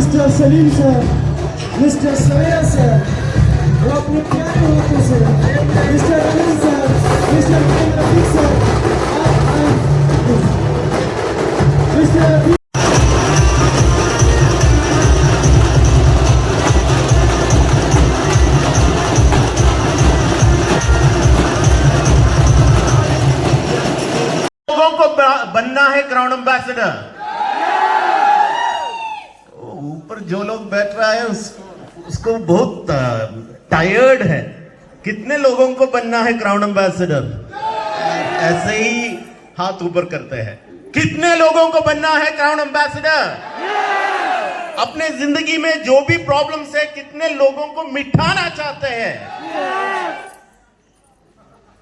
Mister Salim sir, mister सवेरा sir, वो अपने प्यारे हाथों से mister Anil sir, mister Rafiq sir, mister लोगों को बनना है क्राउन एम्बेसडर। ऊपर जो लोग बैठ रहा है उसको बहुत टायर्ड है। कितने लोगों को बनना है क्राउन एम्बेसडर? ऐसे ही हाथ ऊपर करते हैं। कितने लोगों को बनना है क्राउन एम्बेसडर? अपने जिंदगी में जो भी प्रॉब्लम्स है, कितने लोगों को मिटाना चाहते हैं?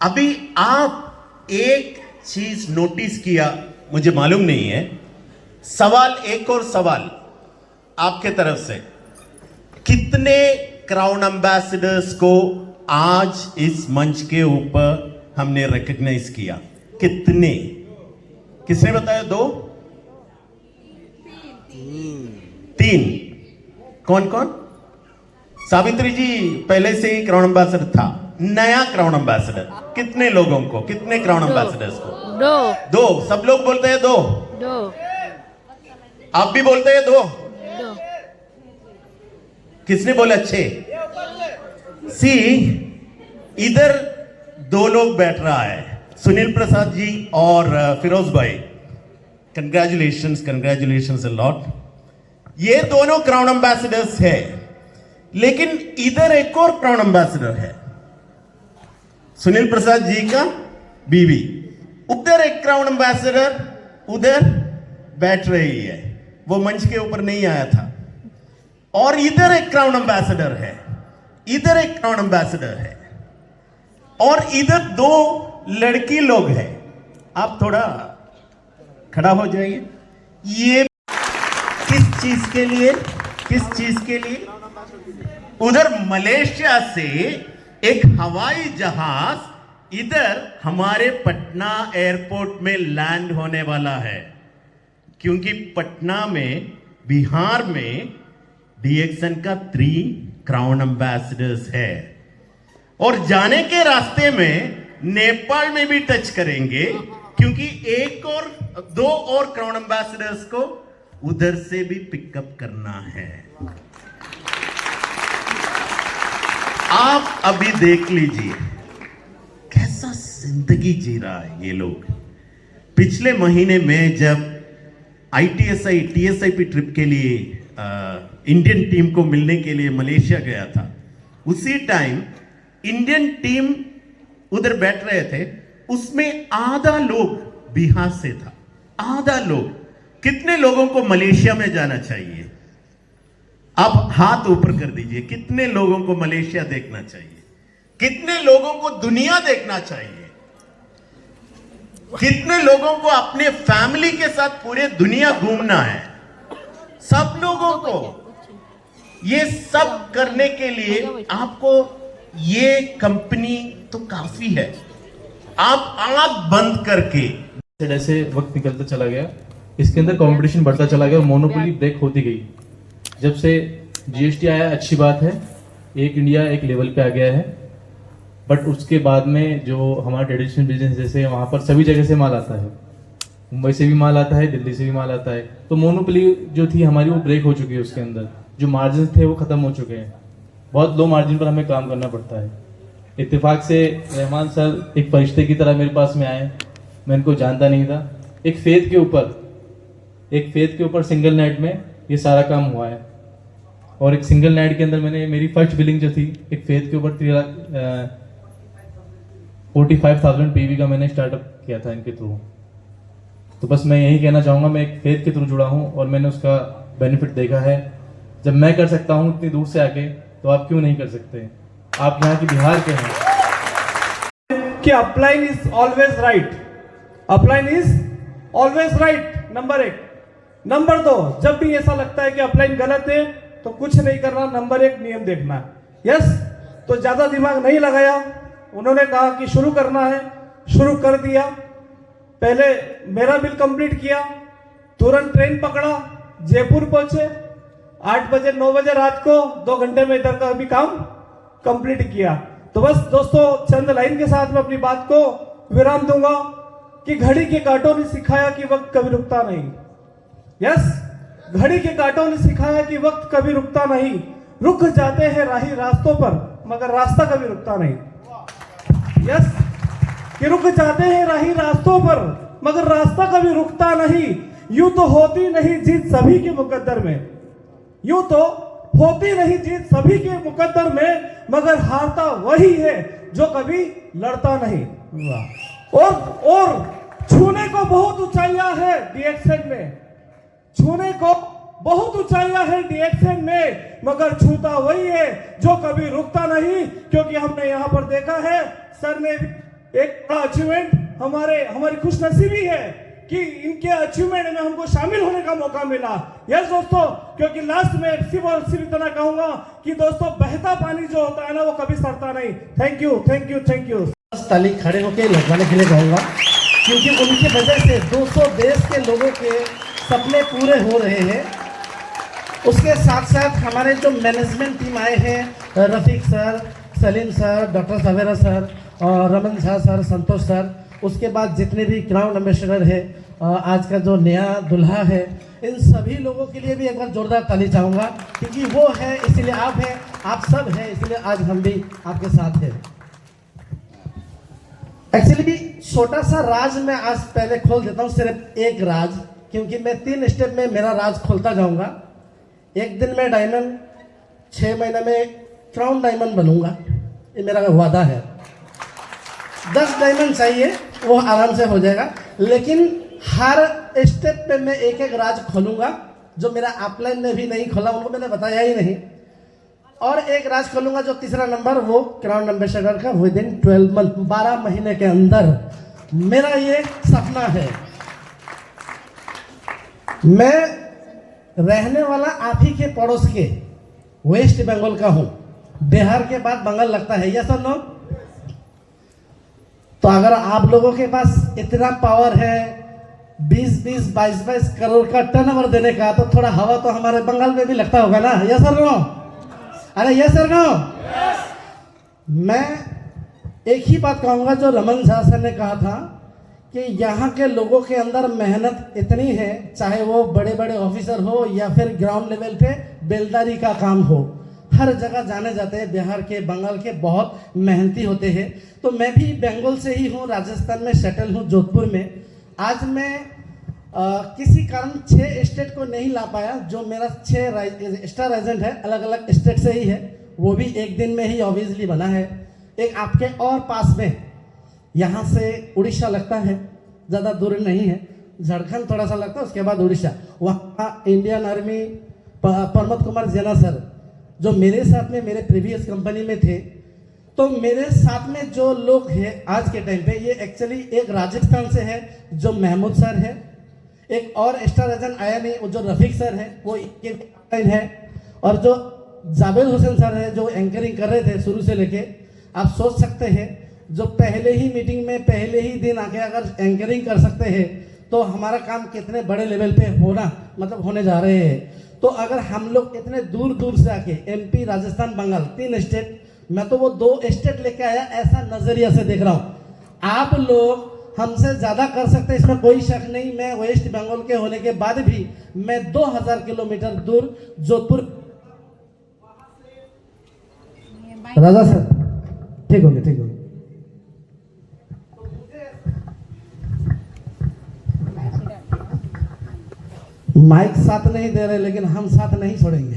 अभी आप एक चीज नोटिस किया, मुझे मालूम नहीं है। सवाल, एक और सवाल आपके तरफ से, कितने क्राउन एम्बेसडर्स को आज इस मंच के ऊपर हमने रिकॉग्नाइज किया? कितने? किसने बताया? 2 3? कौन कौन? सावित्री जी पहले से ही क्राउन एम्बेसडर था। नया क्राउन एम्बेसडर कितने लोगों को? कितने क्राउन एम्बेसडर्स को? 2। सब लोग बोलते हैं 2। आप भी बोलते हैं 2। किसने बोला 6? सी, इधर 2 लोग बैठ रहा है, सुनील प्रसाद जी और फिरोज भाई। Congratulations a lot. ये दोनों क्राउन एम्बेसडर्स है, लेकिन इधर एक और क्राउन एम्बेसडर है, सुनील प्रसाद जी का बीवी। उधर एक क्राउन एम्बेसडर उधर बैठ रही है, वो मंच के ऊपर नहीं आया था। और इधर एक क्राउन एम्बेसडर है, इधर एक क्राउन एम्बेसडर है, और इधर 2 लड़की लोग हैं। आप थोड़ा खड़ा हो जाइए। ये किस चीज के लिए? किस चीज के लिए? उधर मलेशिया से एक हवाई जहाज इधर हमारे पटना एयरपोर्ट में लैंड होने वाला है, क्योंकि पटना में, बिहार में डीएक्सन का 3 क्राउन एम्बेसडर्स है। और जाने के रास्ते में नेपाल में भी टच करेंगे, क्योंकि 2 और क्राउन एम्बेसडर्स को उधर से भी पिकअप करना है। आप अभी देख लीजिए कैसा जिंदगी जी रहा है ये लोग। पिछले महीने में जब ITSI TSIP ट्रिप के लिए इंडियन टीम को मिलने के लिए मलेशिया गया था, उसी टाइम इंडियन टीम उधर बैठ रहे थे, उसमें आधा लोग बिहार से था, आधा लोग। कितने लोगों को मलेशिया में जाना चाहिए? आप हाथ ऊपर कर दीजिए। कितने लोगों को मलेशिया देखना चाहिए? कितने लोगों को दुनिया देखना चाहिए? कितने लोगों को अपने फैमिली के साथ पूरे दुनिया घूमना है? सब लोगों को। ये सब करने के लिए आपको ये कंपनी तो काफी है। आप आंख बंद करके, जैसे वक्त निकलता चला गया, इसके अंदर कंपटीशन बढ़ता चला गया और मोनोपोली ब्रेक होती गई। जब से जीएसटी आया, अच्छी बात है, एक इंडिया एक लेवल पे आ गया है। बट उसके बाद में जो हमारा ट्रेडिशनल बिजनेस, जैसे वहाँ पर सभी जगह से माल आता है, मुंबई से भी माल आता है, दिल्ली से भी माल आता है, तो मोनोपोली जो थी हमारी वो ब्रेक हो चुकी है। उसके अंदर जो मार्जिन थे वो खत्म हो चुके हैं। बहुत लो मार्जिन पर हमें काम करना पड़ता है। इत्तेफाक से रहमान सर एक फरिश्ते की तरह मेरे पास में आए, मैं इनको जानता नहीं था। एक फेथ के ऊपर सिंगल नाइट में ये सारा काम हुआ है। और एक सिंगल नाइट के अंदर मैंने, मेरी फर्स्ट बिलिंग जो थी एक फेथ के ऊपर 45,000 PV का मैंने स्टार्टअप किया था इनके थ्रू। तो बस मैं यही कहना चाहूँगा, मैं एक फेथ के थ्रू जुड़ा हूँ और मैंने उसका बेनिफिट देखा है। जब मैं कर सकता हूँ इतनी दूर से आके, तो आप क्यों नहीं कर सकते? आप यहाँ की बिहार के हैं। कि upline is always right, upline is always right, number 1। Number 2, जब भी ऐसा लगता है कि अपलाइन गलत है तो कुछ नहीं करना, नंबर 1 नियम देखना। यस, तो ज्यादा दिमाग नहीं लगाया। उन्होंने कहा कि शुरू करना है, शुरू कर दिया। पहले मेरा बिल कंप्लीट किया, तुरंत ट्रेन पकड़ा, जयपुर पहुंचे, 8 बजे 9 बजे रात को 2 घंटे में इधर का भी काम कंप्लीट किया। तो बस दोस्तों चंद लाइन के साथ मैं अपनी बात को विराम दूंगा कि घड़ी के कांटों ने सिखाया कि वक्त कभी रुकता नहीं। यस, घड़ी के कांटों ने सिखाया कि वक्त कभी रुकता नहीं। रुक जाते हैं राही रास्तों पर मगर रास्ता कभी रुकता नहीं। यस, कि रुक जाते हैं राही रास्तों पर मगर रास्ता कभी रुकता नहीं। यूं तो होती नहीं जीत सभी के मुकद्दर में, यूं तो होती नहीं जीत सभी के मुकद्दर में, मगर हारता वही है जो कभी लड़ता नहीं। और छूने को बहुत ऊंचाइयां है डीएक्शन में, छूने को बहुत ऊंचाइयां है डीएक्शन में, मगर छूता वही है जो कभी रुकता नहीं। क्योंकि हमने यहां पर देखा है सर ने एक बड़ा अचीवमेंट हमारी खुशनसीबी है कि इनके अचीवमेंट में हमको शामिल होने का मौका मिला। यस दोस्तों, क्योंकि लास्ट में सिर्फ और सिर्फ इतना कहूंगा कि दोस्तों बहता पानी जो होता है ना वो कभी सड़ता नहीं। Thank you thank you thank you. ताली खड़े होकर लगवाने के लिए कहूँगा क्योंकि उनकी वजह से 200 देश के लोगों के सपने पूरे हो रहे हैं। उसके साथ साथ हमारे जो मैनेजमेंट टीम आए हैं, Rafiq sir, Salim sir, doctor Savera sir और रमन झा सर, संतोष सर, उसके बाद जितने भी क्राउन एम्बेसडर है, आज का जो नया दुल्हा है, इन सभी लोगों के लिए भी एक बार जोरदार ताली चाहूँगा क्योंकि वो है इसलिए आप हैं, आप सब हैं इसलिए आज हम भी आपके साथ हैं। एक्चुअली छोटा सा राज मैं आज पहले खोल देता हूँ, सिर्फ एक राज, क्योंकि मैं 3 स्टेप में मेरा राज खोलता जाऊँगा। एक दिन मैं डायमंड, 6 महीने में क्राउन डायमंड बनूंगा, ये मेरा वादा है। 10 डायमंड चाहिए, वो आराम से हो जाएगा, लेकिन हर स्टेप पे मैं एक एक राज खोलूंगा जो मेरा अपलाइन ने भी नहीं खोला, उनको मैंने बताया ही नहीं। और एक राज खोलूंगा जो तीसरा नंबर, वो क्राउन एम्बेसडर का विद इन 12 मंथ, 12 महीने के अंदर। मेरा ये सपना है। मैं रहने वाला आप ही के पड़ोस के वेस्ट बंगाल का हूं, बिहार के बाद बंगाल लगता है, यस और नो? तो अगर आप लोगों के पास इतना पावर है 20-20, 22-22 करोड़ का टर्नओवर देने का, तो थोड़ा हवा तो हमारे बंगाल में भी लगता होगा ना, यस और नो? अरे यस और नो? मैं एक ही बात कहूंगा जो रमन झा सर ने कहा था कि यहाँ के लोगों के अंदर मेहनत इतनी है, चाहे वो बड़े बड़े ऑफिसर हो या फिर ग्राउंड लेवल पे बेलदारी का काम हो, हर जगह जाने जाते हैं। बिहार के, बंगाल के बहुत मेहनती होते हैं। तो मैं भी बंगाल से ही हूँ, राजस्थान में सेटल हूँ, जोधपुर में। आज मैं किसी कारण 6 स्टेट को नहीं ला पाया, जो मेरा 6 स्टार एजेंट है अलग अलग स्टेट से ही है, वो भी एक दिन में ही ऑब्वियसली बना है। एक आपके और पास में यहाँ से उड़ीसा लगता है, ज़्यादा दूर नहीं है, झारखंड थोड़ा सा लगता है, उसके बाद उड़ीसा। वहाँ इंडियन आर्मी प्रमोद कुमार जेना सर जो मेरे साथ में मेरे प्रीवियस कंपनी में थे, तो मेरे साथ में जो लोग हैं आज के टाइम पे, ये एक्चुअली एक राजस्थान से है जो महमूद सर है, एक और स्टार एजेंट आया नहीं, वो जो रफीक सर है वो है, और जो जावेद हुसैन सर है जो एंकरिंग कर रहे थे शुरू से लेके। आप सोच सकते हैं जो पहले ही मीटिंग में पहले ही दिन आके अगर एंकरिंग कर सकते हैं तो हमारा काम कितने बड़े लेवल पे होने जा रहे हैं। तो अगर हम लोग इतने दूर दूर से आके MP, राजस्थान, बंगाल 3 स्टेट, मैं तो वो 2 स्टेट लेके आया, ऐसा नजरिया से देख रहा हूँ। आप लोग हमसे ज्यादा कर सकते हैं, इसमें कोई शक नहीं। मैं वेस्ट बंगाल के होने के बाद भी मैं 2000 किलोमीटर दूर जोधपुर। राजा सर ठीक हो गया, ठीक हो गया। माइक साथ नहीं दे रहे, लेकिन हम साथ नहीं छोड़ेंगे।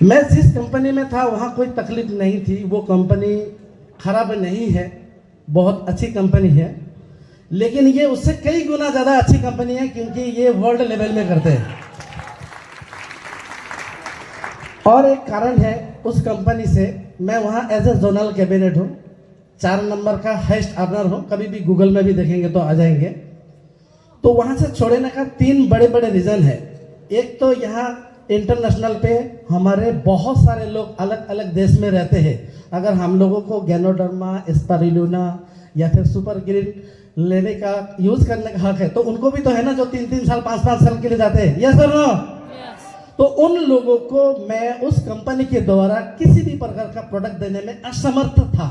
मैं जिस कंपनी में था वहां कोई तकलीफ नहीं थी, वो कंपनी खराब नहीं है, बहुत अच्छी कंपनी है, लेकिन ये उससे कई गुना ज्यादा अच्छी कंपनी है क्योंकि ये वर्ल्ड लेवल में करते हैं। और एक कारण है उस कंपनी से मैं वहां एज ए जोनल कैबिनेट हूं, 4 नंबर का हाईएस्ट अर्नर हूं, कभी भी गूगल में भी देखेंगे तो आ जाएंगे। तो वहां से छोड़ने का 3 बड़े बड़े रीजन है। एक तो यहाँ इंटरनेशनल पे हमारे बहुत सारे लोग अलग अलग देश में रहते हैं। अगर हम लोगों को गैनोडर्मा, स्पाइरुलिना, या फिर सुपर ग्रीन लेने का यूज करने का हक है, तो उनको भी तो है ना जो 3-3 साल 5-5 साल के लिए जाते हैं, यस और नो? तो उन लोगों को मैं उस कंपनी के द्वारा किसी भी प्रकार का प्रोडक्ट देने में असमर्थ था,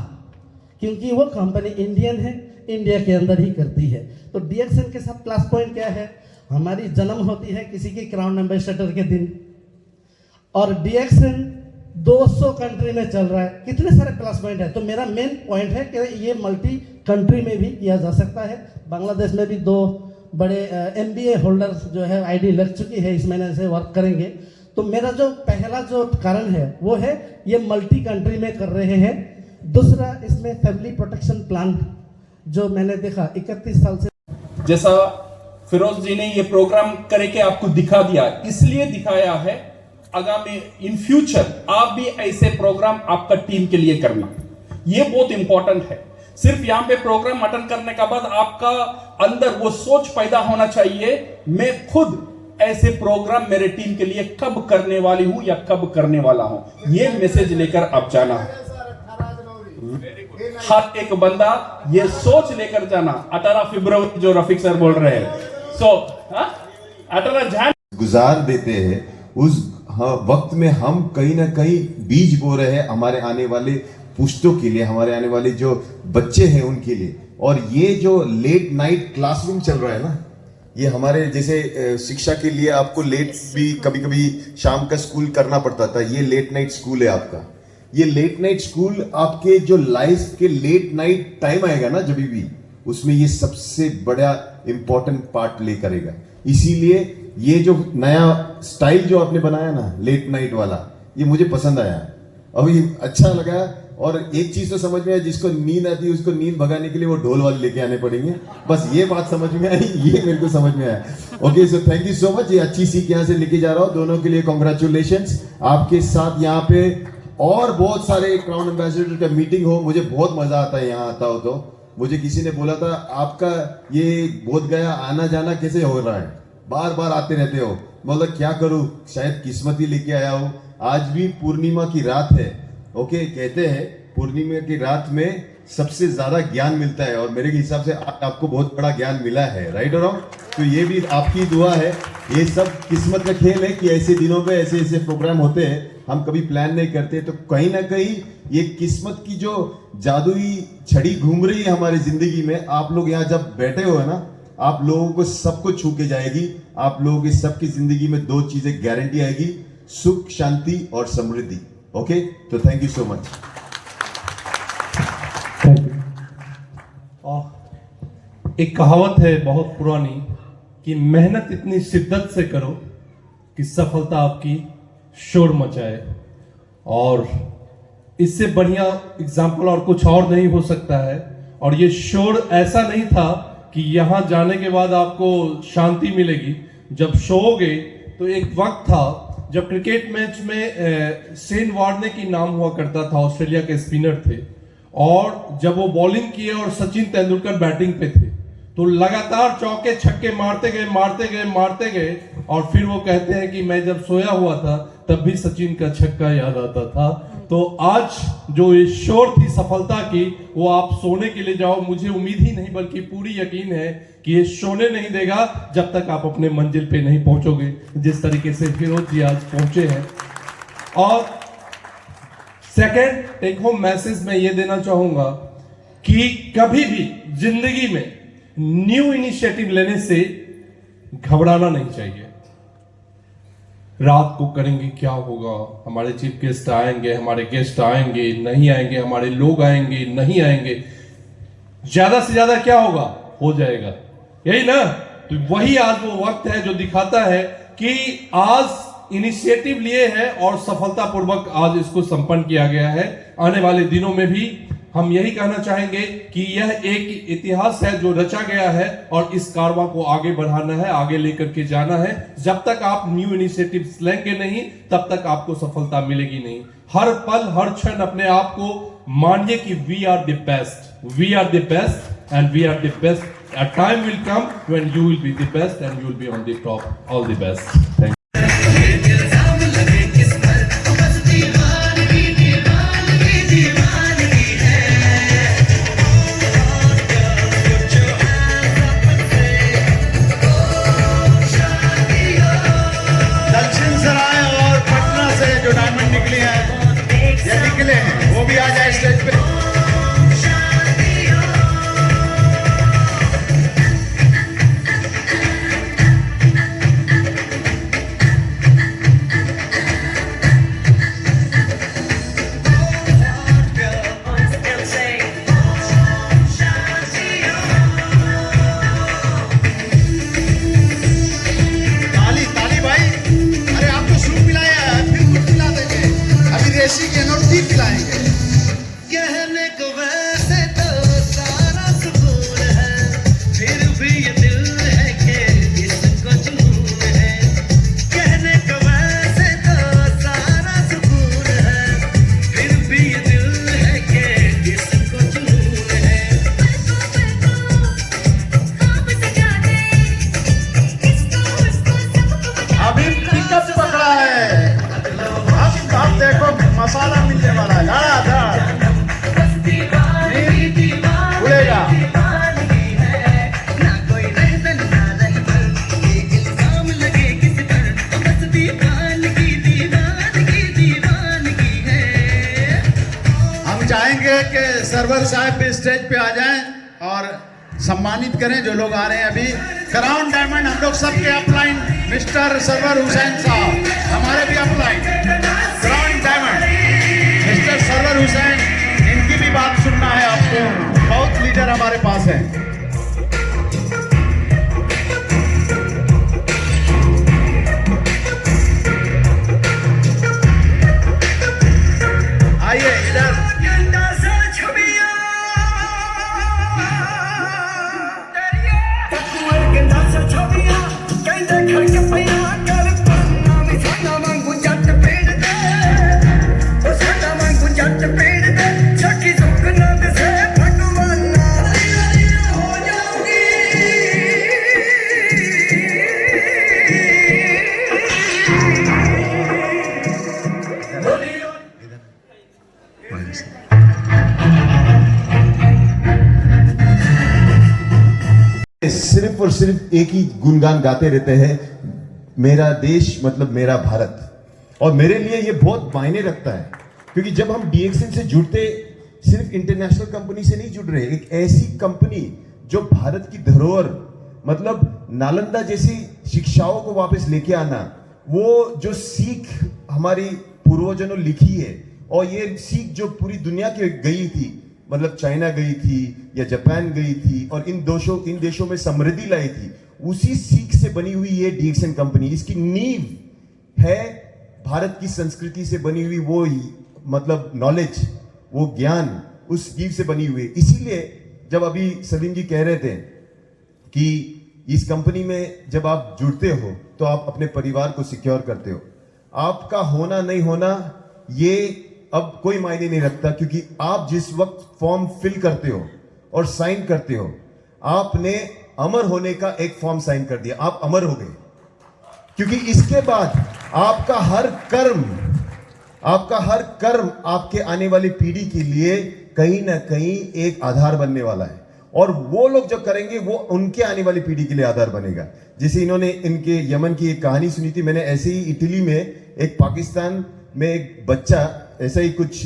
क्योंकि वो कंपनी इंडियन है, इंडिया के अंदर ही करती है। तो डीएक्सएन के साथ प्लस पॉइंट क्या है, हमारी जन्म होती है किसी के क्राउन एम्बेसडर के दिन, और डीएक्सएन 200 कंट्री में चल रहा है, कितने सारे प्लस पॉइंट है। तो मेरा मेन पॉइंट है कि ये मल्टी कंट्री में भी किया जा सकता है। बांग्लादेश में भी 2 बड़े MBA होल्डर्स जो है आईडी लग चुकी है, इस महीने से वर्क करेंगे। तो मेरा जो पहला जो कारण है वो है ये मल्टी कंट्री में कर रहे हैं। दूसरा, इसमें फैमिली प्रोटेक्शन प्लान जो मैंने देखा 31 साल से, जैसा फिरोज जी ने ये प्रोग्राम करके आपको दिखा दिया, इसलिए दिखाया है आगामी इन फ्यूचर आप भी ऐसे प्रोग्राम आपका टीम के लिए करना, ये बहुत इंपॉर्टेंट है। सिर्फ यहां पे प्रोग्राम अटेंड करने के बाद आपका अंदर वो सोच पैदा होना चाहिए, मैं खुद ऐसे प्रोग्राम मेरे टीम के लिए कब करने वाली हूं या कब करने वाला हूं, ये मैसेज लेकर आप जाना। हर एक बंदा ये सोच लेकर जाना। 18 फरवरी जो रफीक सर बोल रहे हैं, सो 18 जान गुजार देते हैं, उस वक्त में हम कहीं ना कहीं बीज बो रहे हैं हमारे आने वाले पुश्तों के लिए, हमारे आने वाले जो बच्चे हैं उनके लिए। और ये जो लेट नाइट क्लासरूम चल रहा है ना, ये हमारे जैसे शिक्षा के लिए आपको लेट भी कभी कभी शाम का स्कूल करना पड़ता था, ये लेट नाइट स्कूल है आपका। ये लेट नाइट स्कूल आपके जो लाइफ के लेट नाइट टाइम आएगा ना जब भी, उसमें ये सबसे बड़ा इंपॉर्टेंट पार्ट ले करेगा। इसीलिए ये जो नया स्टाइल जो आपने बनाया ना लेट नाइट वाला, ये मुझे पसंद आया, अभी अच्छा लगा। और एक चीज तो समझ में आया, जिसको नींद आती है उसको नींद भगाने के लिए वो ढोल वाले लेके आने पड़ेंगे, बस ये बात समझ में आई, ये मेरे को समझ में आया। Okay, so thank you so much, ये अच्छी सीख यहाँ से लेके जा रहा हूँ, दोनों के लिए कॉन्ग्रेचुलेशंस। आपके साथ यहाँ पे और बहुत सारे क्राउन एम्बेसडर का मीटिंग हो, मुझे बहुत मजा आता है यहाँ आता हो। तो मुझे किसी ने बोला था आपका ये बोध गया आना जाना कैसे हो रहा है, बार बार आते रहते हो। बोला क्या करूं, शायद किस्मत ही लेके आया हूं। आज भी पूर्णिमा की रात है, ओके, कहते हैं पूर्णिमा की रात में सबसे ज्यादा ज्ञान मिलता है, और मेरे हिसाब से आपको बहुत बड़ा ज्ञान मिला है, राइट और रॉन्ग? तो ये भी आपकी दुआ है, ये सब किस्मत का खेल है कि ऐसे दिनों पे ऐसे ऐसे प्रोग्राम होते हैं, हम कभी प्लान नहीं करते। तो कहीं ना कहीं ये किस्मत की जो जादुई छड़ी घूम रही है हमारी जिंदगी में, आप लोग यहाँ जब बैठे हो है ना, आप लोगों को सबको छू के जाएगी। आप लोगों की सबकी जिंदगी में 2 चीजें गारंटी आएगी, सुख, शांति और समृद्धि। ओके, तो थैंक यू सो मच। एक कहावत है बहुत पुरानी कि मेहनत इतनी शिद्दत से करो कि सफलता आपकी शोर मचाए, और इससे बढ़िया एग्जाम्पल और कुछ और नहीं हो सकता है। और ये शोर ऐसा नहीं था कि यहां जाने के बाद आपको शांति मिलेगी। जब सोओगे तो एक वक्त था जब क्रिकेट मैच में शेन वार्ने की नाम हुआ करता था, ऑस्ट्रेलिया के स्पिनर थे, और जब वो बॉलिंग किए और सचिन तेंदुलकर बैटिंग पे थे, तो लगातार चौके छक्के मारते गए, और फिर वो कहते हैं कि मैं जब सोया हुआ था तब भी सचिन का छक्का याद आता था। तो आज जो ये शोर थी सफलता की, वो आप सोने के लिए जाओ, मुझे उम्मीद ही नहीं बल्कि पूरी यकीन है कि ये सोने नहीं देगा जब तक आप अपने मंजिल पे नहीं पहुंचोगे, जिस तरीके से फिरोज जी आज पहुंचे हैं। और सेकंड टेक होम मैसेज मैं ये देना चाहूंगा कि कभी भी जिंदगी में न्यू इनिशिएटिव लेने से घबराना नहीं चाहिए। रात को करेंगे क्या होगा, हमारे चीफ गेस्ट आएंगे, हमारे गेस्ट आएंगे नहीं आएंगे, हमारे लोग आएंगे नहीं आएंगे, ज्यादा से ज्यादा क्या होगा, हो जाएगा, यही ना। तो वही आज वो वक्त है जो दिखाता है कि आज इनिशिएटिव लिए है और सफलतापूर्वक आज इसको संपन्न किया गया है। आने वाले दिनों में भी हम यही कहना चाहेंगे कि यह एक इतिहास है जो रचा गया है, और इस कारवां को आगे बढ़ाना है, आगे लेकर के जाना है। जब तक आप न्यू इनिशिएटिव्स लेंगे नहीं, तब तक आपको सफलता मिलेगी नहीं। हर पल हर क्षण अपने आप को मानिए कि we are the best, we are the best and we are the best. A time will come when you will be the best and you will be on the top. All the best. Thank you. हैं और सीख खिलाएंगे। कहने को वैसे तो सारा सुकून है, फिर भी ये दिल है कि इसको जुनून है। कहने को वैसे तो सारा सुकून है, फिर भी ये दिल है कि इसको जुनून है। अभी पिकअप पकड़ा है, अब देखो मसाला मिलने वाला है, धड़ाधड़ उड़ेगा। हम चाहेंगे कि सरवर साहब भी स्टेज पे आ जाएं और सम्मानित करें जो लोग आ रहे हैं अभी। क्राउन डायमंड हम लोग सबके अपलाइन मिस्टर सरवर हुसैन साहब, हमारे भी upline crown diamond mister Sarwar Hussain, इनकी भी बात सुनना है आपको। बहुत लीडर हमारे पास हैं। आइए इधर। सिर्फ और सिर्फ एक ही गुणगान गाते रहते हैं, मेरा देश मतलब मेरा भारत। और मेरे लिए ये बहुत मायने रखता है, क्योंकि जब हम डीएक्सएन से जुड़ते सिर्फ इंटरनेशनल कंपनी से नहीं जुड़ रहे, एक ऐसी कंपनी जो भारत की धरोहर मतलब नालंदा जैसी शिक्षाओं को वापस लेके आना, वो जो सीख हमारी पूर्वजों ने लिखी है, और ये सीख जो पूरी दुनिया की गई थी, मतलब चाइना गई थी या जापान गई थी और इन देशों में समृद्धि लाई थी, उसी सीख से बनी हुई ये डीएक्सएन कंपनी। इसकी नींव है भारत की संस्कृति से बनी हुई वो मतलब नॉलेज, वो ज्ञान उस नींव से बनी हुई है। इसीलिए जब अभी सलीम जी कह रहे थे कि इस कंपनी में जब आप जुड़ते हो तो आप अपने परिवार को सिक्योर करते हो। आपका होना नहीं होना ये अब कोई मायने नहीं रखता, क्योंकि आप जिस वक्त फॉर्म फिल करते हो और साइन करते हो, आपने अमर होने का एक फॉर्म साइन कर दिया, आप अमर हो गए। क्योंकि इसके बाद आपका हर कर्म आपके आने वाली पीढ़ी के लिए कहीं ना कहीं एक आधार बनने वाला है, और वो लोग जो करेंगे वो उनके आने वाली पीढ़ी के लिए आधार बनेगा। जैसे इन्होंने इनके यमन की एक कहानी सुनी थी, मैंने ऐसे ही इटली में एक पाकिस्तान में एक बच्चा, ऐसा ही कुछ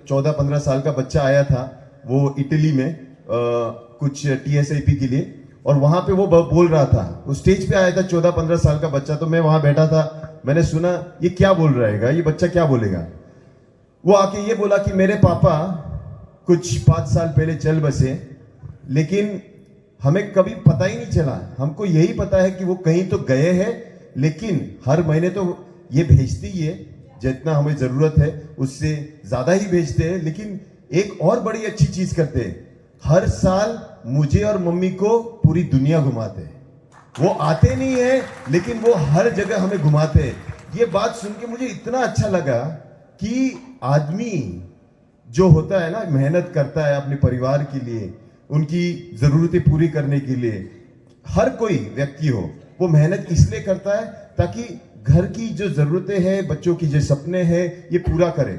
14-15 साल का बच्चा आया था वो इटली में कुछ TSIP के लिए, और वहां पे वो बोल रहा था, वो स्टेज पे आया था 14-15 साल का बच्चा। तो मैं वहां बैठा था, मैंने सुना ये क्या बोल रहेगा, ये बच्चा क्या बोलेगा। वो आके ये बोला कि मेरे पापा कुछ 5 साल पहले चल बसे, लेकिन हमें कभी पता ही नहीं चला। हमको यही पता है कि वो कहीं तो गए हैं, लेकिन हर महीने तो ये भेजती ही है, जितना हमें जरूरत है उससे ज्यादा ही भेजते हैं। लेकिन एक और बड़ी अच्छी चीज करते हैं, हर साल मुझे और मम्मी को पूरी दुनिया घुमाते हैं। वो आते नहीं है, लेकिन वो हर जगह हमें घुमाते हैं। ये बात सुन के मुझे इतना अच्छा लगा कि आदमी जो होता है ना, मेहनत करता है अपने परिवार के लिए, उनकी जरूरतें पूरी करने के लिए। हर कोई व्यक्ति हो, वो मेहनत इसलिए करता है ताकि घर की जो जरूरतें हैं, बच्चों की जो सपने हैं, ये पूरा करे।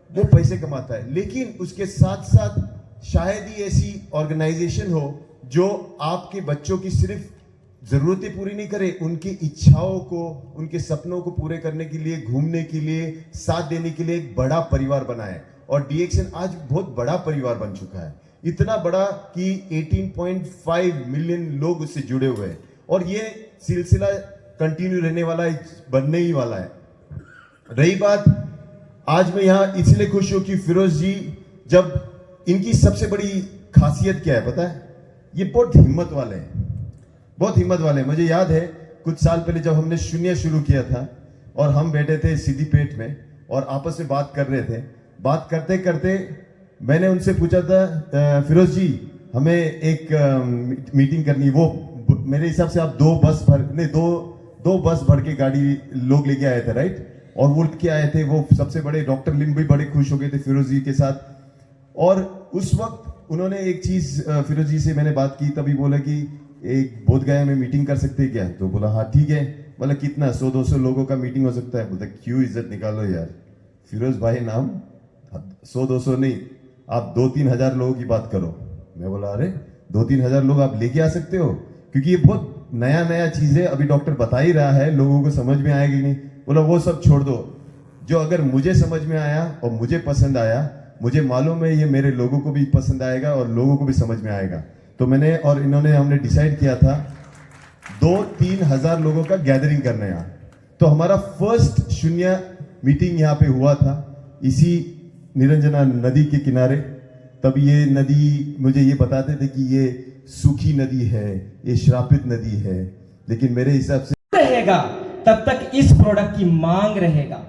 वो पैसे कमाता है, लेकिन उसके साथ साथ शायद ही ऐसी ऑर्गेनाइजेशन हो जो आपके बच्चों की सिर्फ जरूरतें पूरी नहीं करे, उनकी इच्छाओं को, उनके सपनों को पूरे करने के लिए, घूमने के लिए, साथ देने के लिए एक बड़ा परिवार बनाए। और डीएक्सएन आज बहुत बड़ा परिवार बन चुका है, इतना बड़ा कि 18.5 मिलियन लोग उससे जुड़े हुए हैं, और ये सिलसिला कंटिन्यू रहने वाला है, बनने ही वाला है। रही बात, आज मैं यहां इसलिए खुश हूं कि फिरोज जी, जब इनकी सबसे बड़ी खासियत क्या है पता है, ये बहुत हिम्मत वाले हैं, बहुत हिम्मत वाले हैं। मुझे याद है कुछ साल पहले जब हमने शून्य शुरू किया था और हम बैठे थे सीधी पेट में और आपस में बात कर रहे थे, बात करते करते मैंने उनसे पूछा था, फिरोज जी हमें एक मीटिंग करनी, वो मेरे हिसाब से आप दो बस भर के गाड़ी लोग लेके आए थे, राइट? और वो उठ के आए थे, वो सबसे बड़े डॉक्टर लिम भी बड़े खुश हो गए थे फिरोज जी के साथ। और उस वक्त उन्होंने एक चीज, फिरोज जी से मैंने बात की, तभी बोला कि एक बोधगया में मीटिंग कर सकते हैं क्या? तो बोला हाँ ठीक है। बोला कितना, 100-200 लोगों का मीटिंग हो सकता है? बोलता क्यों इज्जत निकालो यार, फिरोज भाई नाम, 100-200 नहीं, आप 2-3 हजार लोगों की बात करो। मैं बोला अरे 2-3 हजार लोग आप लेके आ सकते हो? क्योंकि ये बहुत नया चीज है, अभी डॉक्टर बता ही रहा है, लोगों को समझ में आएगी नहीं। बोला वो सब छोड़ दो, जो अगर मुझे समझ में आया और मुझे पसंद आया, मुझे मालूम है ये मेरे लोगों को भी पसंद आएगा और लोगों को भी समझ में आएगा। तो मैंने और हमने डिसाइड किया था 2-3 हजार लोगों का गैदरिंग करना है। तो हमारा फर्स्ट शून्य मीटिंग यहाँ पे हुआ था इसी निरंजना नदी के किनारे। तब ये नदी मुझे ये बताते थे कि ये सूखी नदी है, ये श्रापित नदी है, लेकिन मेरे हिसाब से रहेगा तब तक इस प्रोडक्ट की मांग रहेगा,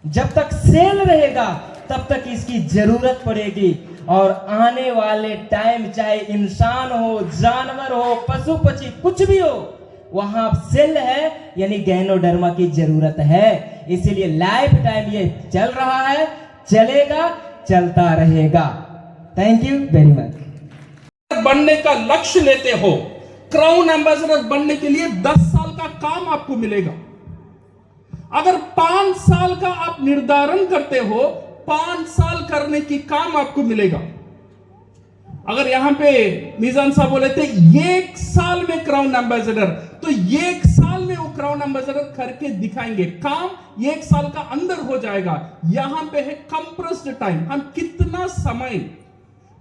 जब तक सेल रहेगा तब तक इसकी जरूरत पड़ेगी। और आने वाले टाइम चाहे इंसान हो, जानवर हो, पशु पक्षी कुछ भी हो, वहां सेल है यानी गैनोडर्मा की जरूरत है। इसीलिए लाइफ टाइम ये चल रहा है, चलेगा, चलता रहेगा। Thank you very much. बनने का लक्ष्य लेते हो, क्राउन एम्बेसडर बनने के लिए 10 साल का काम आपको मिलेगा। अगर 5 साल का आप निर्धारण करते हो, 5 साल करने की काम आपको मिलेगा। अगर यहां पे मिजान साहब बोले थे 1 साल में क्राउन एम्बेसडर, तो 1 साल में वो क्राउन एम्बेसडर करके दिखाएंगे। काम 1 साल का अंदर हो जाएगा। यहां पे है कंप्रेस्ड टाइम, हम कितना समय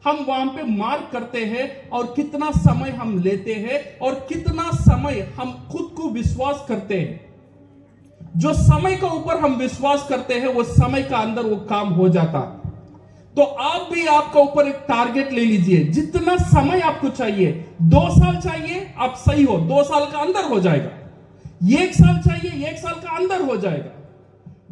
हम वहां पे मार्क करते हैं और कितना समय हम लेते हैं और कितना समय हम खुद को विश्वास करते हैं। जो समय के ऊपर हम विश्वास करते हैं वो समय का अंदर वो काम हो जाता। तो आप भी आपका ऊपर एक टारगेट ले लीजिए, जितना समय आपको चाहिए, 2 साल चाहिए आप सही हो, 2 साल का अंदर हो जाएगा। 1 साल चाहिए, 1 साल का अंदर हो जाएगा।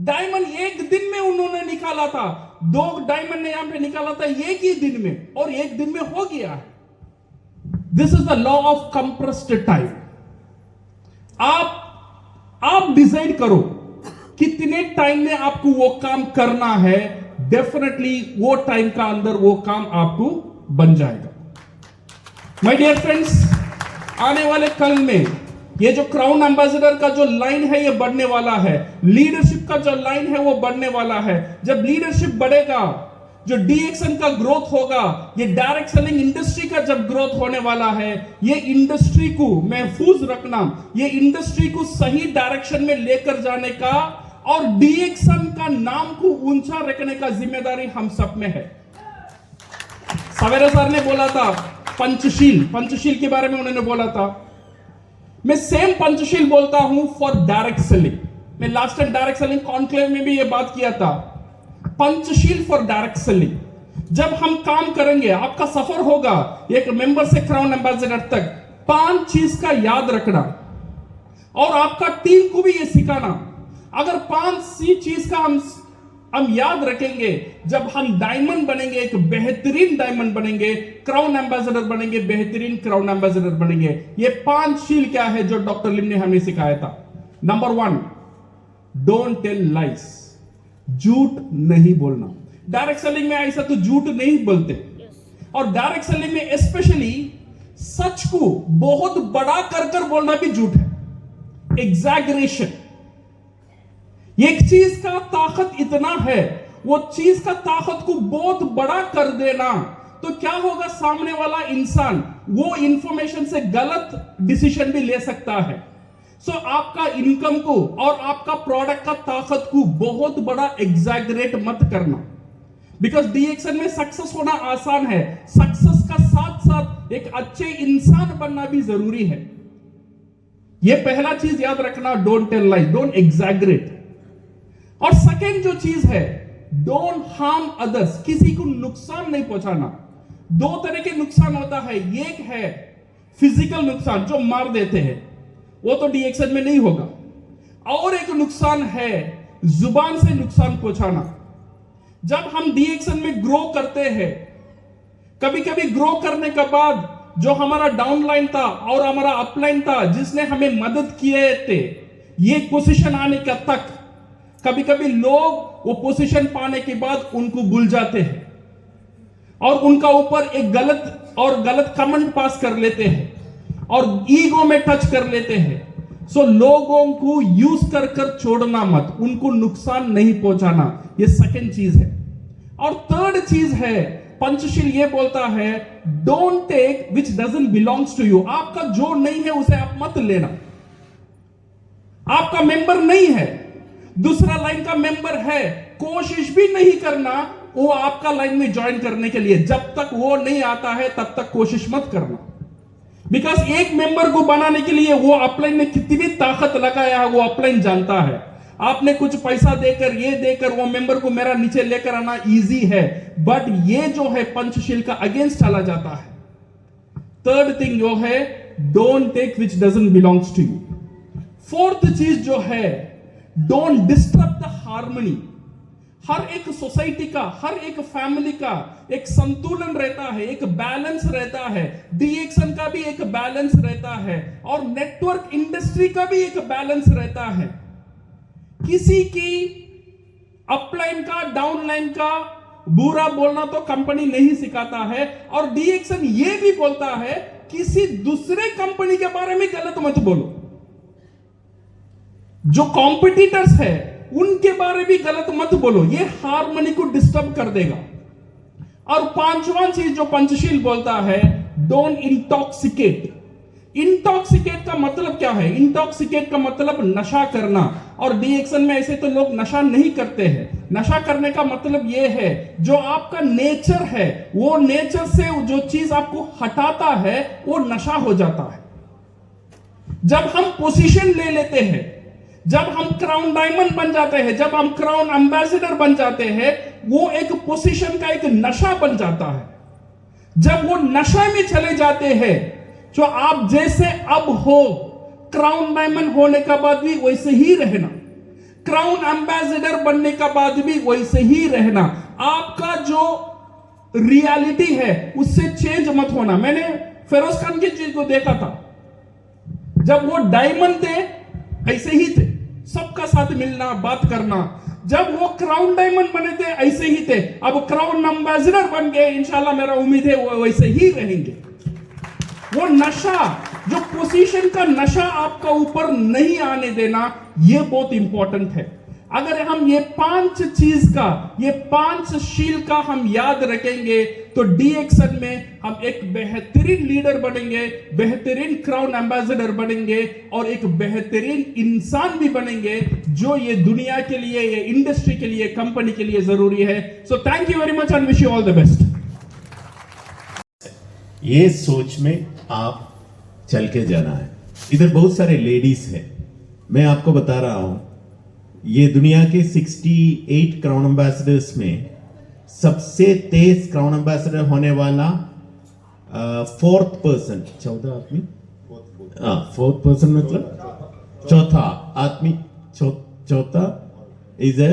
डायमंड 1 दिन में उन्होंने निकाला था, 2 डायमंड ने यहां पे निकाला था 1 ही दिन में, और 1 दिन में हो गया है। This is the law of compressed time. आप डिसाइड करो कितने टाइम में आपको वो काम करना है। डेफिनेटली वो टाइम का अंदर वो काम आपको बन जाएगा। माय डियर फ्रेंड्स, आने वाले कल में ये जो क्राउन एम्बेसडर का जो लाइन है ये बढ़ने वाला है, लीडरशिप का जो लाइन है वो बढ़ने वाला है। जब लीडरशिप बढ़ेगा, जो डीएक्सन का ग्रोथ होगा, ये डायरेक्ट सेलिंग इंडस्ट्री का जब ग्रोथ होने वाला है, ये इंडस्ट्री को महफूज रखना, ये इंडस्ट्री को सही डायरेक्शन में लेकर जाने का और डीएक्सन का नाम को ऊंचा रखने का जिम्मेदारी हम सब में है। सवेरे सर ने बोला था पंचशील के बारे में उन्होंने बोला था। मैं सेम पंचशील बोलता हूं फॉर डायरेक्ट सेलिंग। मैं last time direct selling conclave में भी ये बात किया था, पंचशील फॉर डायरेक्ट सेलिंग। जब हम काम करेंगे, आपका सफर होगा एक मेंबर से क्राउन एम्बेसडर तक, 5 चीज का याद रखना और आपका टीम को भी ये सिखाना। अगर 5 चीज का हम याद रखेंगे, जब हम डायमंड बनेंगे, एक बेहतरीन डायमंड बनेंगे, क्राउन एम्बेसडर बनेंगे, बेहतरीन क्राउन एम्बेसडर बनेंगे। ये 5 शील क्या है जो डॉक्टर लिम ने हमें सिखाया था? नंबर 1, डोंट टेल लाइज, झूठ नहीं बोलना। डायरेक्ट सेलिंग में ऐसा तो झूठ नहीं बोलते, और डायरेक्ट सेलिंग में स्पेशली सच को बहुत बड़ा कर बोलना भी झूठ है, एग्जैगरेशन। एक चीज का ताकत इतना है, वो चीज का ताकत को बहुत बड़ा कर देना, तो क्या होगा, सामने वाला इंसान वो इंफॉर्मेशन से गलत डिसीजन भी ले सकता है। सो आपका इनकम को और आपका प्रोडक्ट का ताकत को बहुत बड़ा एग्जैगरेट मत करना, बिकॉज डीएक्सन में सक्सेस होना आसान है, सक्सेस का साथ साथ एक अच्छे इंसान बनना भी जरूरी है। यह पहला चीज याद रखना, don't tell lies, don't exaggerate. और सेकेंड जो चीज है, डोंट हार्म अदर्स, किसी को नुकसान नहीं पहुंचाना। 2 तरह के नुकसान होता है, एक है फिजिकल नुकसान जो मार देते हैं, वो तो डीएक्सन में नहीं होगा, और एक नुकसान है जुबान से नुकसान पहुंचाना। जब हम डीएक्सन में ग्रो करते हैं, कभी कभी ग्रो करने के बाद जो हमारा डाउनलाइन था और हमारा अपलाइन था, जिसने हमें मदद किए थे ये पोजीशन आने का तक, कभी कभी लोग वो पोजीशन पाने के बाद उनको भूल जाते हैं और उनका ऊपर एक गलत कमेंट पास कर लेते हैं और ईगो में टच कर लेते हैं। सो लोगों को यूज कर छोड़ना मत, उनको नुकसान नहीं पहुंचाना, ये सेकंड चीज है। और थर्ड चीज है, पंचशील ये बोलता है don't take which doesn't belongs to you. आपका जो नहीं है उसे आप मत लेना। आपका मेंबर नहीं है, दूसरा लाइन का मेंबर है, कोशिश भी नहीं करना वो आपका लाइन में ज्वाइन करने के लिए। जब तक वो नहीं आता है तब तक कोशिश मत करना, बिकॉज एक मेंबर को बनाने के लिए वो अपलाइन में कितनी भी ताकत लगाया है वो अपलाइन जानता है। आपने कुछ पैसा देकर ये देकर वो मेंबर को मेरा नीचे लेकर आना इजी है, बट ये जो है पंचशील का अगेंस्ट चला जाता है। थर्ड थिंग जो है don't take which doesn't belongs to you. Fourth चीज जो है डोंट डिस्टर्ब द हार्मनी। हर एक सोसाइटी का, हर एक फैमिली का एक संतुलन रहता है, एक बैलेंस रहता है। डीएक्सन का भी एक बैलेंस रहता है और नेटवर्क इंडस्ट्री का भी एक बैलेंस रहता है। किसी की अपलाइन का डाउनलाइन का बुरा बोलना तो कंपनी नहीं सिखाता है, और डीएक्सन ये भी बोलता है किसी दूसरे कंपनी के बारे में गलत मत बोलो। जो कॉम्पिटिटर्स है उनके बारे में गलत मत बोलो, ये हार्मनी को डिस्टर्ब कर देगा। और पांचवा चीज जो पंचशील बोलता है डोंट इंटॉक्सिकेट। इंटॉक्सिकेट का मतलब क्या है? इंटॉक्सिकेट का मतलब नशा करना, और डीएक्सन में ऐसे तो लोग नशा नहीं करते हैं। नशा करने का मतलब यह है जो आपका नेचर है वो नेचर से जो चीज आपको हटाता है वो नशा हो जाता है। जब हम पोजीशन ले लेते हैं, जब हम क्राउन डायमंड बन जाते हैं, जब हम क्राउन एम्बेसडर बन जाते हैं, वो एक पोजीशन का एक नशा बन जाता है। जब वो नशा में चले जाते हैं, जो आप जैसे अब हो, क्राउन डायमंड होने का बाद भी वैसे ही रहना, क्राउन एम्बेसडर बनने का बाद भी वैसे ही रहना। आपका जो रियलिटी है उससे चेंज मत होना। मैंने फिरोज खान की चीज को देखा था, जब वो डायमंड थे ऐसे ही थे, सबका साथ मिलना बात करना। जब वो क्राउन डायमंड बने थे ऐसे ही थे, अब क्राउन एम्बेसडर बन गए, इंशाल्लाह मेरा उम्मीद है वो वैसे ही रहेंगे। वो नशा, जो पोजीशन का नशा आपका ऊपर नहीं आने देना, ये बहुत इंपॉर्टेंट है। अगर हम ये 5 चीज का, ये 5 शील का हम याद रखेंगे तो डीएक्सन में हम एक बेहतरीन लीडर बनेंगे, बेहतरीन क्राउन एम्बेसडर बनेंगे और एक बेहतरीन इंसान भी बनेंगे, जो ये दुनिया के लिए, ये इंडस्ट्री के लिए, कंपनी के लिए जरूरी है। So thank you very much and wish you all the best. ये सोच में आप चल के जाना है। इधर बहुत सारे लेडीज हैं, मैं आपको बता रहा हूं, ये दुनिया के 68 क्राउन एम्बेसडर्स में सबसे तेज क्राउन एम्बेसडर होने वाला 4th पर्सन, 14 आदमी, 4th पर्सन मतलब चौथा आदमी, चौथा इज ए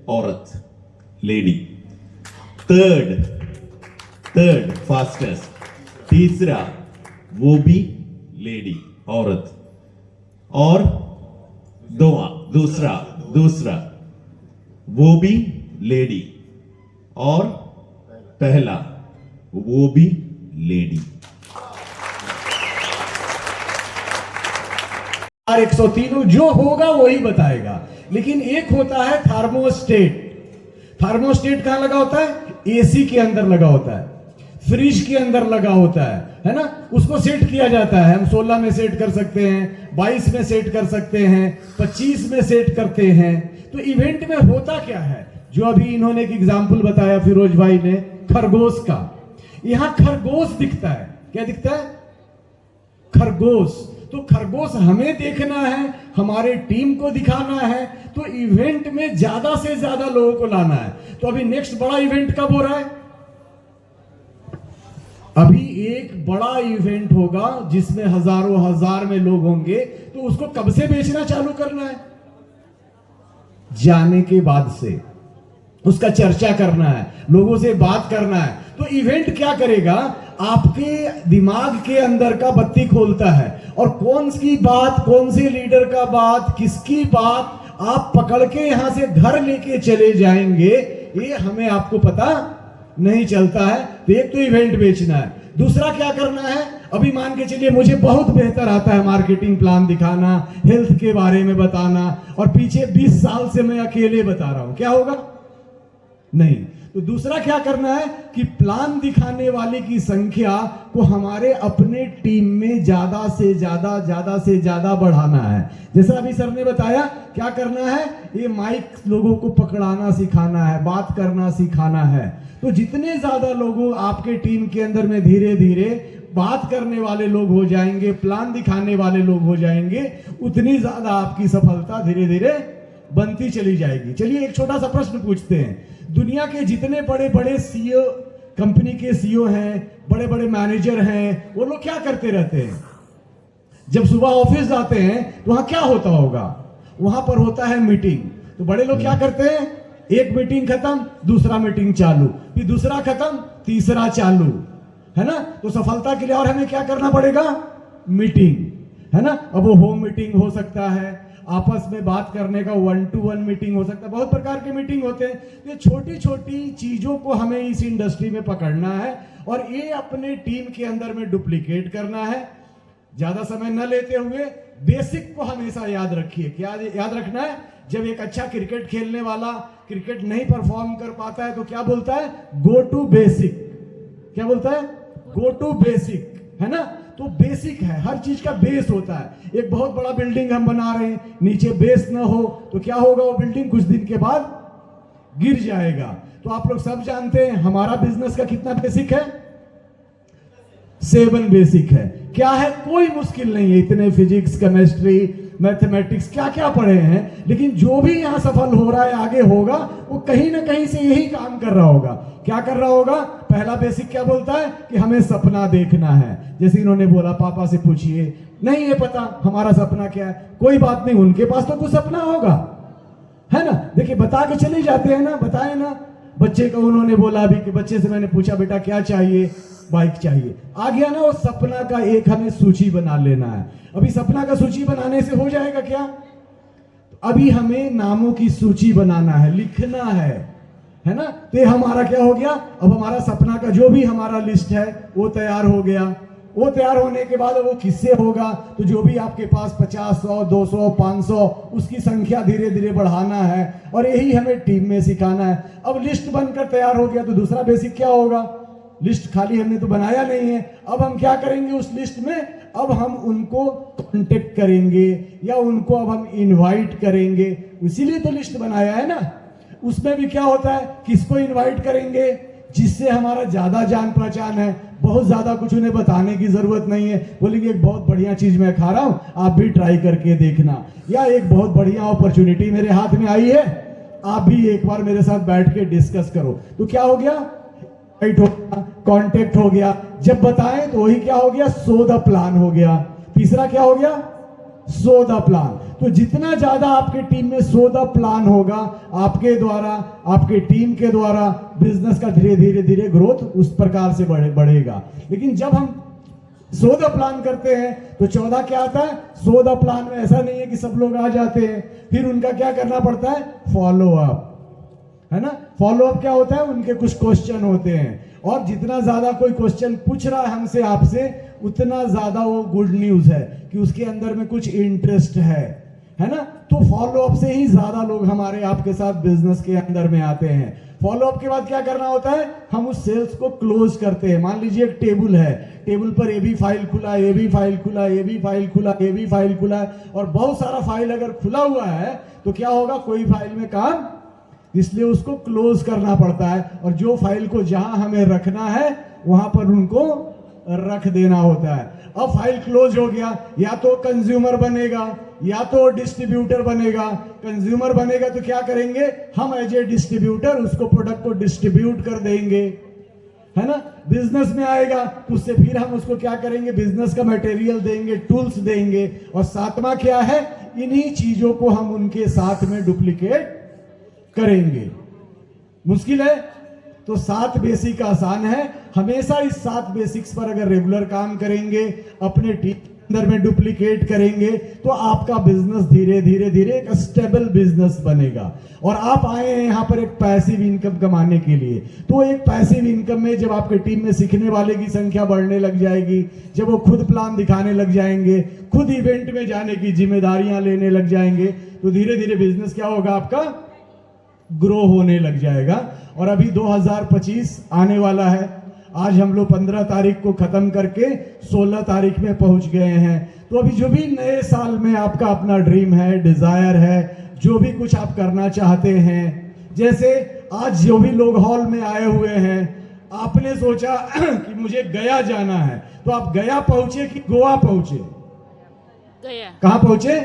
औरत, लेडी। थर्ड फास्टेस्ट, तीसरा वो भी लेडी, औरत, और दूसरा वो भी लेडी, और पहला वो भी लेडी। 103 जो होगा वही बताएगा। लेकिन एक होता है थर्मोस्टेट। थर्मोस्टेट कहां लगा होता है? एसी के अंदर लगा होता है, फ्रिज के अंदर लगा होता है ना। उसको सेट किया जाता है। हम 16 में सेट कर सकते हैं, 22 में सेट कर सकते हैं, 25 में सेट करते हैं। तो इवेंट में होता क्या है, जो अभी इन्होंने एक एग्जाम्पल बताया फिरोज भाई ने, खरगोश का। यहां खरगोश दिखता है, क्या दिखता है? खरगोश। तो खरगोश हमें देखना है, हमारे टीम को दिखाना है, तो इवेंट में ज्यादा से ज्यादा लोगों को लाना है। तो अभी नेक्स्ट बड़ा इवेंट कब हो रहा है? अभी एक बड़ा इवेंट होगा जिसमें हजारों हजार में लोग होंगे। तो उसको कब से बेचना चालू करना है? जाने के बाद से। उसका चर्चा करना है, लोगों से बात करना है। तो इवेंट क्या करेगा, आपके दिमाग के अंदर का बत्ती खोलता है, और कौन सी बात, कौन से लीडर का बात, किसकी बात आप पकड़ के यहां से घर लेके चले जाएंगे, ये हमें आपको पता नहीं चलता है। तो एक तो इवेंट बेचना है, दूसरा क्या करना है, अभी मान के चलिए मुझे बहुत बेहतर आता है मार्केटिंग प्लान दिखाना, हेल्थ के बारे में बताना, और पीछे 20 साल से मैं अकेले बता रहा हूं, क्या होगा? नहीं। तो दूसरा क्या करना है कि प्लान दिखाने वाले की संख्या को हमारे अपने टीम में ज्यादा से ज्यादा बढ़ाना है। जैसा अभी सर ने बताया, क्या करना है, ये माइक लोगों को पकड़ाना सिखाना है, बात करना सिखाना है। तो जितने ज्यादा लोगों आपके टीम के अंदर में धीरे धीरे बात करने वाले लोग हो जाएंगे, प्लान दिखाने वाले लोग हो जाएंगे, उतनी ज्यादा आपकी सफलता धीरे धीरे बनती चली जाएगी। चलिए एक छोटा सा प्रश्न पूछते हैं, दुनिया के जितने बड़े बड़े सीईओ, कंपनी के सीईओ हैं, बड़े बड़े मैनेजर हैं, वो लोग क्या करते रहते हैं? जब सुबह ऑफिस जाते हैं तो वहां क्या होता होगा? वहां पर होता है मीटिंग। तो बड़े लोग क्या करते हैं, एक मीटिंग खत्म, दूसरा मीटिंग चालू, फिर दूसरा खत्म, तीसरा चालू, है ना? तो सफलता के लिए और हमें क्या करना पड़ेगा? मीटिंग, है ना? अब वो होम मीटिंग हो सकता है, आपस में बात करने का 1-to-1 मीटिंग हो सकता है, बहुत प्रकार के मीटिंग होते हैं। ये छोटी छोटी चीजों को हमें इस इंडस्ट्री में पकड़ना है और ये अपने टीम के अंदर में डुप्लीकेट करना है। ज्यादा समय न लेते हुए बेसिक को हमेशा याद रखिए। क्या याद रखना है? जब एक अच्छा क्रिकेट खेलने वाला क्रिकेट नहीं परफॉर्म कर पाता है तो क्या बोलता है? Go to basic. क्या बोलता है? गो टू बेसिक, है ना? तो बेसिक है, हर चीज का बेस होता है। एक बहुत बड़ा बिल्डिंग हम बना रहे हैं, नीचे बेस ना हो तो क्या होगा? वो बिल्डिंग कुछ दिन के बाद गिर जाएगा। तो आप लोग सब जानते हैं हमारा बिजनेस का कितना बेसिक है? 7 बेसिक है। क्या है? कोई मुश्किल नहीं है, इतने फिजिक्स, केमिस्ट्री, मैथमेटिक्स क्या क्या पढ़े हैं, लेकिन जो भी यहां सफल हो रहा है, आगे होगा, वो कहीं ना कहीं से यही काम कर रहा होगा। क्या कर रहा होगा? पहला बेसिक क्या बोलता है कि हमें सपना देखना है। जैसे इन्होंने बोला, पापा से पूछिए, नहीं है पता हमारा सपना क्या है। कोई बात नहीं, उनके पास तो कुछ सपना होगा, है ना? देखिए बता के चले जाते हैं ना, बताए ना। बच्चे को उन्होंने बोला अभी कि बच्चे से मैंने पूछा, बेटा क्या चाहिए? बाइक चाहिए। आ गया ना? वो सपना का एक हमें सूची बना लेना है। अभी सपना का सूची बनाने से हो जाएगा क्या? अभी हमें नामों की सूची बनाना है, लिखना है ना? तो ये हमारा क्या हो गया? अब हमारा सपना का जो भी हमारा लिस्ट है वो तैयार हो गया। वो तैयार होने के बाद वो किससे होगा? तो जो भी आपके पास 50, 100, 200, 500, उसकी संख्या धीरे धीरे बढ़ाना है, और यही हमें टीम में सिखाना है। अब लिस्ट बनकर तैयार हो गया तो दूसरा बेसिक क्या होगा? लिस्ट खाली हमने तो बनाया नहीं है, अब हम क्या करेंगे उस लिस्ट में? अब हम उनको कांटेक्ट करेंगे या उनको अब हम इनवाइट करेंगे। इसीलिए तो लिस्ट बनाया है ना। उसमें भी क्या होता है, किसको इनवाइट करेंगे? जिससे हमारा ज्यादा जान पहचान है, बहुत ज्यादा कुछ उन्हें बताने की जरूरत नहीं है। बोलेंगे एक बहुत बढ़िया चीज मैं खा रहा हूं, आप भी ट्राई करके देखना, या एक बहुत बढ़िया अपॉर्चुनिटी मेरे हाथ में आई है, आप भी एक बार मेरे साथ बैठ के डिस्कस करो। तो क्या हो गया? कांटेक्ट हो गया। जब बताएं तो वही क्या हो गया? सो द प्लान हो गया। तीसरा क्या हो गया? So the plan. तो जितना ज्यादा आपके टीम में सो द प्लान होगा, आपके द्वारा, आपके टीम के द्वारा बिजनेस का धीरे धीरे धीरे ग्रोथ उस प्रकार से बढ़ेगा। लेकिन जब हम सो द प्लान करते हैं तो 14 क्या आता है? सो द प्लान में ऐसा नहीं है कि सब लोग आ जाते हैं, फिर उनका क्या करना पड़ता है? फॉलो अप, है ना? फॉलो अप क्या होता है? उनके कुछ क्वेश्चन होते हैं, और जितना ज्यादा कोई क्वेश्चन पूछ रहा है हमसे, आपसे, उतना ज्यादा वो गुड न्यूज है कि उसके अंदर में कुछ इंटरेस्ट है ना? तो फॉलो अप से ही ज्यादा लोग हमारे आपके साथ बिजनेस के अंदर में आते हैं। फॉलो अप के बाद क्या करना होता है? हम उस सेल्स को क्लोज करते हैं। मान लीजिए एक टेबल है, टेबल पर ये भी फाइल खुला, ये भी फाइल खुला, ये भी फाइल खुला, ये भी फाइल खुला है, और बहुत सारा फाइल अगर खुला हुआ है तो क्या होगा? कोई फाइल में काम, इसलिए उसको क्लोज करना पड़ता है, और जो फाइल को जहां हमें रखना है वहां पर उनको रख देना होता है। अब फाइल क्लोज हो गया, या तो कंज्यूमर बनेगा या तो डिस्ट्रीब्यूटर बनेगा। कंज्यूमर बनेगा तो क्या करेंगे? हम एज ए डिस्ट्रीब्यूटर उसको प्रोडक्ट को डिस्ट्रीब्यूट कर देंगे, है ना? बिजनेस में आएगा तो उससे फिर हम उसको क्या करेंगे? बिजनेस का मटेरियल देंगे, टूल्स देंगे। और सातवां क्या है? इन्हीं चीजों को हम उनके साथ में डुप्लीकेट करेंगे। मुश्किल है? तो 7 बेसिक आसान है। हमेशा इस 7 बेसिक्स पर अगर रेगुलर काम करेंगे, अपने टीम अंदर में डुप्लीकेट करेंगे, तो आपका बिजनेस धीरे धीरे धीरे एक स्टेबल बिजनेस बनेगा। और आप आए हैं यहाँ पर एक पैसिव इनकम कमाने के लिए, तो एक पैसिव इनकम में जब आपके टीम में सीखने वाले की संख्या बढ़ने लग जाएगी, जब वो खुद प्लान दिखाने लग जाएंगे, खुद इवेंट में जाने की जिम्मेदारियां लेने लग जाएंगे, तो धीरे धीरे बिजनेस क्या होगा, आपका ग्रो होने लग जाएगा। और अभी 2025 आने वाला है। आज हम लोग 15 तारीख को खत्म करके 16 तारीख में पहुंच गए हैं। तो अभी जो भी नए साल में आपका अपना ड्रीम है, डिजायर है, जो भी कुछ आप करना चाहते हैं, जैसे आज जो भी लोग हॉल में आए हुए हैं, आपने सोचा कि मुझे गया जाना है, तो आप गया पहुंचे कि गोवा पहुंचे? गया। कहां पहुंचे?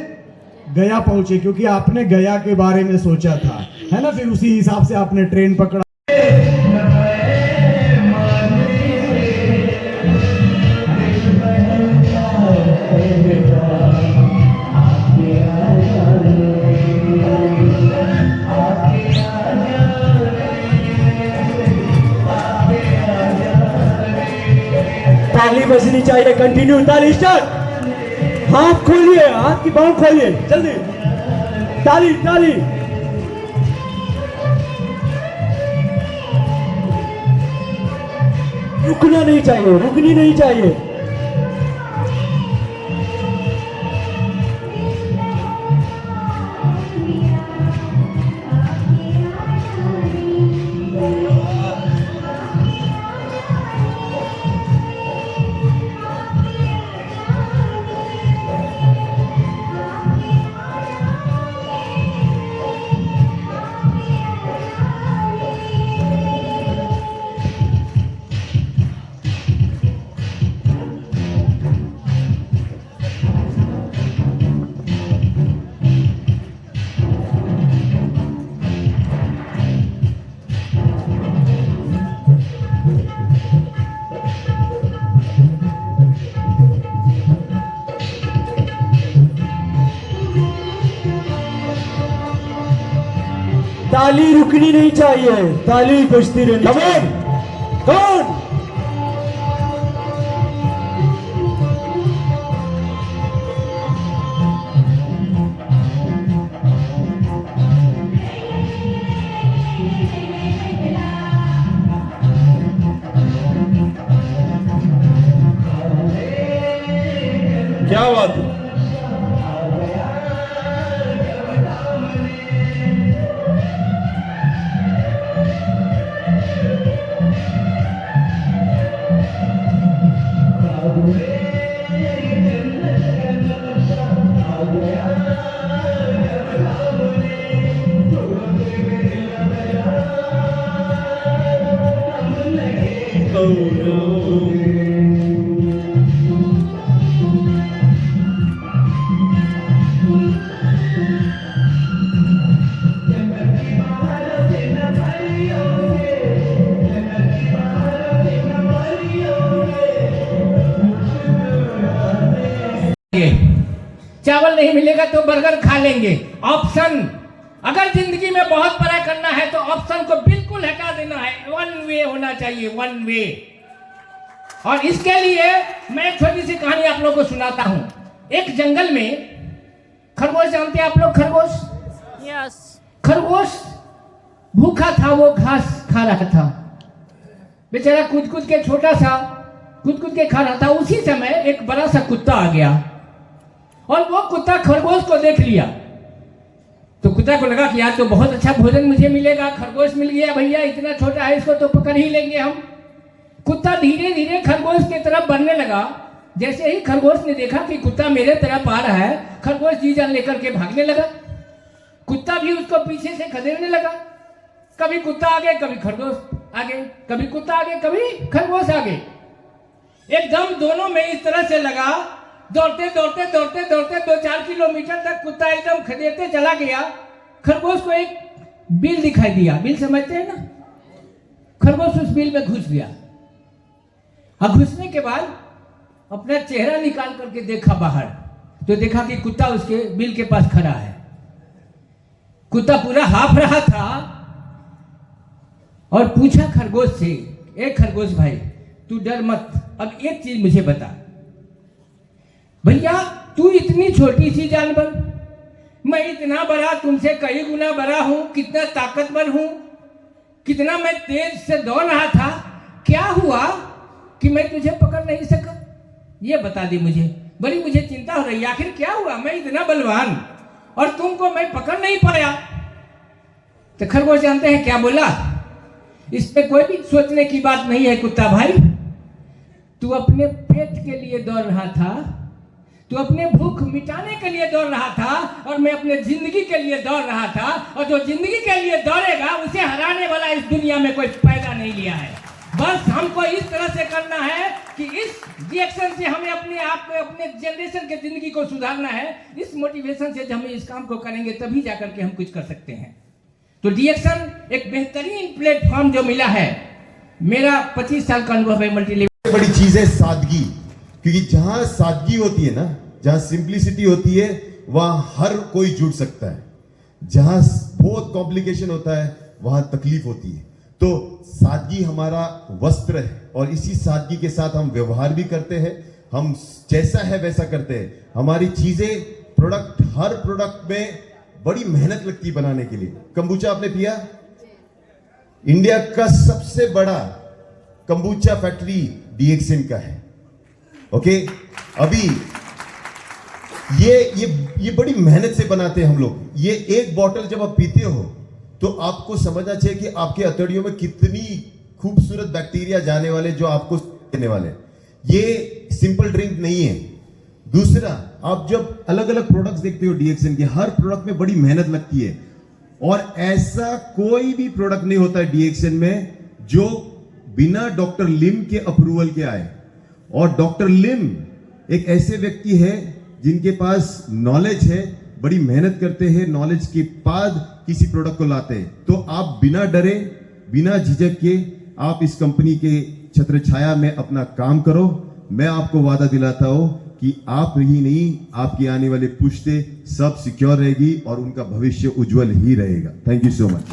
गया पहुंचे, क्योंकि आपने गया के बारे में सोचा था, है ना। फिर उसी हिसाब से आपने ट्रेन पकड़ा। ताली बजनी चाहिए, कंटिन्यू ताली स्टार्ट। हाथ खोलिए, हाथ की बांह खोलिए, जल्दी ताली ताली। रुकना नहीं चाहिए, रुकनी नहीं चाहिए। ताली रुकनी नहीं चाहिए, ताली बजती रहनी चाहिए। कौन? क्या बात है? चावल नहीं मिलेगा तो बर्गर खा लेंगे। ऑप्शन, अगर जिंदगी में बहुत बड़ा करना है तो ऑप्शन को बिल्कुल हटा देना है। वन वे होना चाहिए, वन वे। और इसके लिए मैं एक छोटी सी कहानी आप लोगों को सुनाता हूं। एक जंगल में खरगोश, जानते हैं आप लोग खरगोश? यस। खरगोश भूखा था, वो घास खा रहा था। बेचारा कूद कूद के, छोटा सा कूद कूद के खा रहा था। उसी समय एक बड़ा सा कुत्ता आ गया और वो कुत्ता खरगोश को देख लिया। तो कुत्ता को लगा कि यार तो बहुत अच्छा भोजन मुझे मिलेगा, खरगोश मिल गया भैया, इतना छोटा है, इसको तो पकड़ ही लेंगे हम। कुत्ता धीरे धीरे खरगोश की तरफ बढ़ने लगा। जैसे ही खरगोश ने देखा कि कुत्ता मेरे तरफ आ रहा है, खरगोश जी जान लेकर के भागने लगा। कुत्ता भी उसको पीछे से खदेड़ने लगा। कभी कुत्ता आगे, कभी खरगोश आगे, कभी कुत्ता आगे, कभी खरगोश आगे। एकदम दोनों में इस तरह से लगा, दौड़ते दौड़ते दौड़ते दौड़ते 2-4 किलोमीटर तक कुत्ता एकदम खदेड़ते चला गया। खरगोश को एक बिल दिखाई दिया। बिल समझते हैं ना? खरगोश उस बिल में घुस गया। और घुसने के बाद अपना चेहरा निकाल करके देखा बाहर, तो देखा कि कुत्ता उसके बिल के पास खड़ा है। कुत्ता पूरा हाफ रहा था और पूछा खरगोश से, ए खरगोश भाई तू डर मत, अब एक चीज मुझे बता भैया, तू इतनी छोटी सी जानवर, मैं इतना बड़ा, तुमसे कई गुना बड़ा हूं, कितना ताकतवर हूं, कितना मैं तेज से दौड़ रहा था, क्या हुआ कि मैं तुझे पकड़ नहीं सका? ये बता दे मुझे, बड़ी मुझे चिंता हो रही है, आखिर क्या हुआ? मैं इतना बलवान और तुमको मैं पकड़ नहीं पाया। तो खरगोश जानते हैं क्या बोला? इसमें कोई भी सोचने की बात नहीं है कुत्ता भाई, तू अपने पेट के लिए दौड़ रहा था, तू अपने भूख मिटाने के लिए दौड़ रहा था, और मैं अपने जिंदगी के लिए दौड़ रहा था, और जो जिंदगी के लिए दौड़ेगा उसे हराने वाला इस दुनिया में कोई पैदा नहीं लिया है। बस हमको इस तरह से करना है कि इस रिएक्शन से हमें अपने आप को, अपने जनरेशन के जिंदगी को सुधारना है। इस मोटिवेशन से हम इस काम को करेंगे तभी जाकर के हम कुछ कर सकते हैं। तो रिएक्शन एक बेहतरीन प्लेटफॉर्म जो मिला है, मेरा 25 साल का अनुभव है मल्टी लेवल। बड़ी चीज है सादगी, क्योंकि जहां सादगी होती है ना, जहां सिंप्लिसिटी होती है, वहां हर कोई जुड़ सकता है। जहां बहुत कॉम्प्लिकेशन होता है वहां तकलीफ होती है। तो सादगी हमारा वस्त्र है, और इसी सादगी के साथ हम व्यवहार भी करते हैं, हम जैसा है वैसा करते हैं। हमारी चीजें, प्रोडक्ट, हर प्रोडक्ट में बड़ी मेहनत लगती है बनाने के लिए। कंबूचा आपने पिया? इंडिया का सबसे बड़ा कंबूचा फैक्ट्री डीएक्सन का है। ओके, अभी ये बड़ी मेहनत से बनाते हैं हम लोग। ये एक बॉटल जब आप पीते हो तो आपको समझना चाहिए कि आपके अतड़ियों में कितनी खूबसूरत बैक्टीरिया जाने वाले, जो आपको देने वाले। ये सिंपल ड्रिंक नहीं है। दूसरा, आप जब अलग अलग प्रोडक्ट्स देखते हो डीएक्सन के, हर प्रोडक्ट में बड़ी मेहनत लगती है, और ऐसा कोई भी प्रोडक्ट नहीं होता है डीएक्सन में जो बिना डॉक्टर लिम के अप्रूवल के आए। और डॉक्टर लिम एक ऐसे व्यक्ति है जिनके पास नॉलेज है, बड़ी मेहनत करते हैं, नॉलेज के बाद किसी प्रोडक्ट को लाते हैं। तो आप बिना डरे, बिना झिझक के आप इस कंपनी के छत्र छाया में अपना काम करो। मैं आपको वादा दिलाता हूं कि आप ही नहीं, आपकी आने वाली पुश्तें सब सिक्योर रहेगी और उनका भविष्य उज्जवल ही रहेगा। Thank you so much.